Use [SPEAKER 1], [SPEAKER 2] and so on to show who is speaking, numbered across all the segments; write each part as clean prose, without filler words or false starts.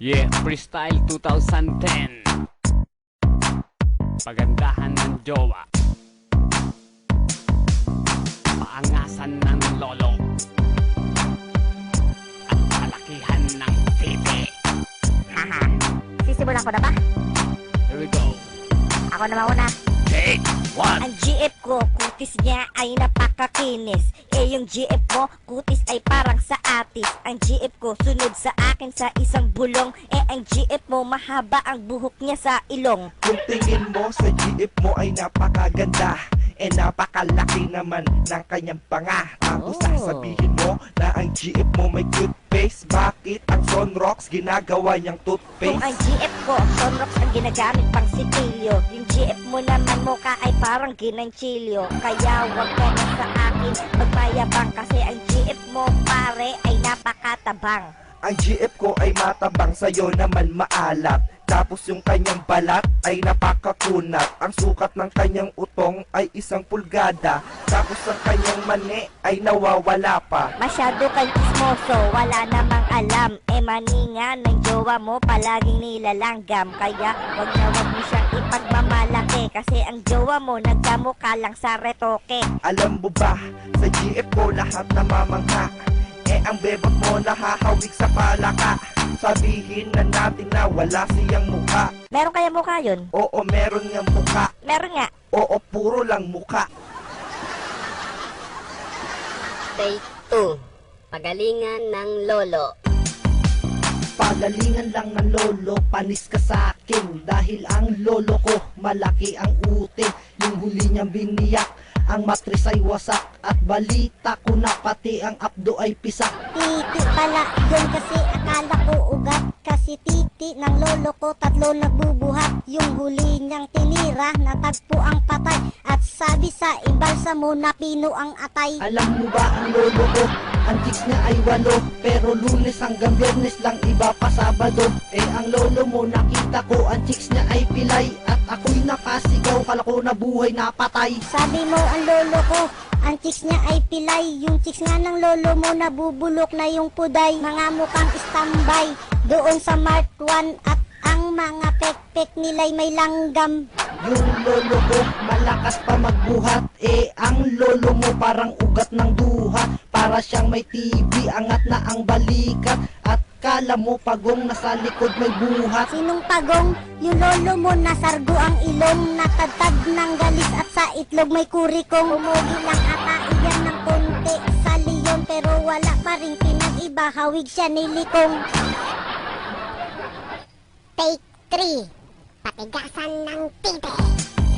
[SPEAKER 1] Yeah, Freestyle 2010. Pagandahan ng jowa, paangasan ng lolo, at palakihan ng titi.
[SPEAKER 2] Haha, sisimulan ko na ba?
[SPEAKER 1] Here we go.
[SPEAKER 2] Ako na mauna.
[SPEAKER 1] Take one.
[SPEAKER 2] Ang GF ko, kutis niya ay napakakinis. Yung GF mo, kutis ay parang sa atis. Ang GF ko, sunod sa akin sa isang bulong. Ang GF mo, mahaba ang buhok niya sa ilong.
[SPEAKER 3] Kung tingin mo sa GF mo ay napakaganda, napakalaki naman ng kanyang panga. Tapos sasabihin mo na ang GF mo may cute face. Bakit ang Sunrocks ginagawa niyang
[SPEAKER 2] Kung
[SPEAKER 3] toothpaste?
[SPEAKER 2] ang GF ko, Sunrocks ang ginagamit pang sitilyo. Yung GF mo naman mukha ay parang ginanchilyo. Kaya wag ka na sa akin magmayabang, kasi ang GF mo pare ay napakatabang.
[SPEAKER 3] Ang GF ko ay matabang, sa'yo naman maalat. Tapos yung kanyang balat ay napakakunat. Ang sukat ng kanyang utong ay 1 pulgada. Tapos ang kanyang mani ay nawawala pa.
[SPEAKER 2] Masyado kang ismoso, wala namang alam. Maninga ng jowa mo palaging nilalanggam. Kaya wag mo siyang ipagmamalaki, kasi ang jowa mo nagkamukha lang sa retoke.
[SPEAKER 3] Alam mo ba, sa GF ko lahat namamangha. Ang bebot mo nahahawig sa palaka. Sabihin na natin na wala siyang mukha.
[SPEAKER 2] Meron kaya mukha yun?
[SPEAKER 3] Oo, meron niyang mukha.
[SPEAKER 2] Meron nga.
[SPEAKER 3] Oo, puro lang mukha.
[SPEAKER 4] Take 2. Pagalingan ng lolo.
[SPEAKER 5] Pagalingan lang ng lolo, panis ka sa akin. Dahil ang lolo ko, malaki ang utin. Yung huli niyang biniyak, ang matris ay wasak. At balita ko na pati ang abdo ay pisak.
[SPEAKER 2] Titi pala yun, kasi akala ko ugat. Kasi titi ng lolo ko 3 nagbubuhat. Yung huli niyang tinira, natagpo ang patay. At sabi sa imbalsa mo na pino ang atay.
[SPEAKER 5] Alam mo ba ang lolo ko, ang chicks niya ay 8. Pero Lunes hanggang Biyernes lang, iba pa Sabado. Ang lolo mo nakita ko, ang chicks niya ay pilay. At ako'y nakasigaw, kala ko na buhay na patay.
[SPEAKER 2] Sabi mo ang lolo ko, ang chicks niya ay pilay. Yung chicks nga ng lolo mo, nabubulok na yung puday. Mga mukhang standby doon sa Mark 1. At ang mga pek-pek nila'y may langgam.
[SPEAKER 5] Yung lolo ko, malakas pa magbuhat. Ang lolo mo parang ugat ng duha. Para siyang may TV, angat na ang balikat. At kala mo pagong nasa likod may buhat.
[SPEAKER 2] Sinong pagong? Yung lolo mo, nasargo ang ilong. Natatag ng galis at sa itlog may kurikong. Umugi lang ata iyan ng konti sa leon, pero wala pa rin pinag-iba, hawig siya nilikong. Take 3. Patigasan ng titi.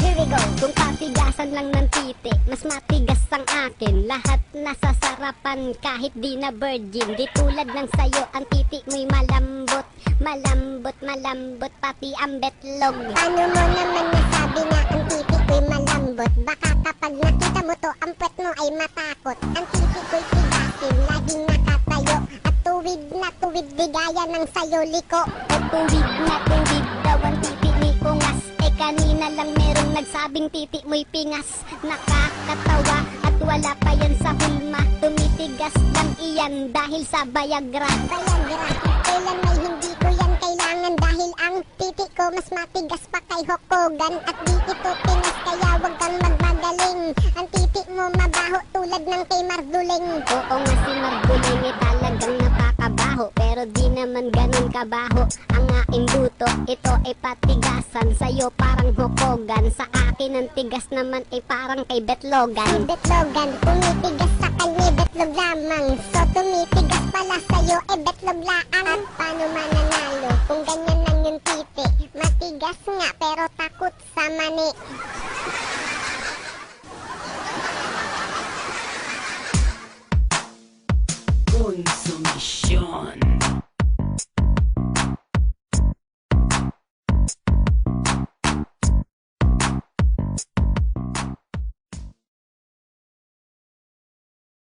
[SPEAKER 4] Here we go. Kung patigasan lang ng titi, mas matigas ang akin. Lahat nasa sarapan kahit di na virgin. Di tulad ng sayo, ang titi mo'y malambot. Malambot, malambot, pati ang betlog.
[SPEAKER 2] Paano mo naman nasabi na ang titi ko'y malambot? Baka kapag nakita mo to, ang puwet mo ay matakot. Ang titi ko'y tigasin, laging nakatayo. At tuwid na tuwid, di gaya ng sayo liko.
[SPEAKER 4] At tuwid na tuwid daw ang titi ni Ungas. Kanina lang merong nagsabing titi mo'y pingas. Nakakatawa at wala pa yan sa hulma. Tumitigas lang iyan dahil sa Viagra.
[SPEAKER 2] Viagra, kailan may hindi ko yan kailangan, dahil ang titi ko mas matigas pa kay Hokogan. At di ito pingas, kaya wag kang magmagaling. Ang titi mo mabaho tulad ng kay Marduling.
[SPEAKER 4] Oo nga, si Marduling ay talagang napakabaho, pero di naman ganun kabaho ang aking buto. Ito ay patigasan, sa'yo parang Hokogan. Sa akin ang tigas naman ay parang kay Betlogan.
[SPEAKER 2] Kay Betlogan, tumitigas sa kanya betlog lamang. So tumitigas pala sa'yo betlog laang. Paano mananalo kung ganyan lang yung titi? Matigas nga pero takot sa mani.
[SPEAKER 1] Konsumisyon.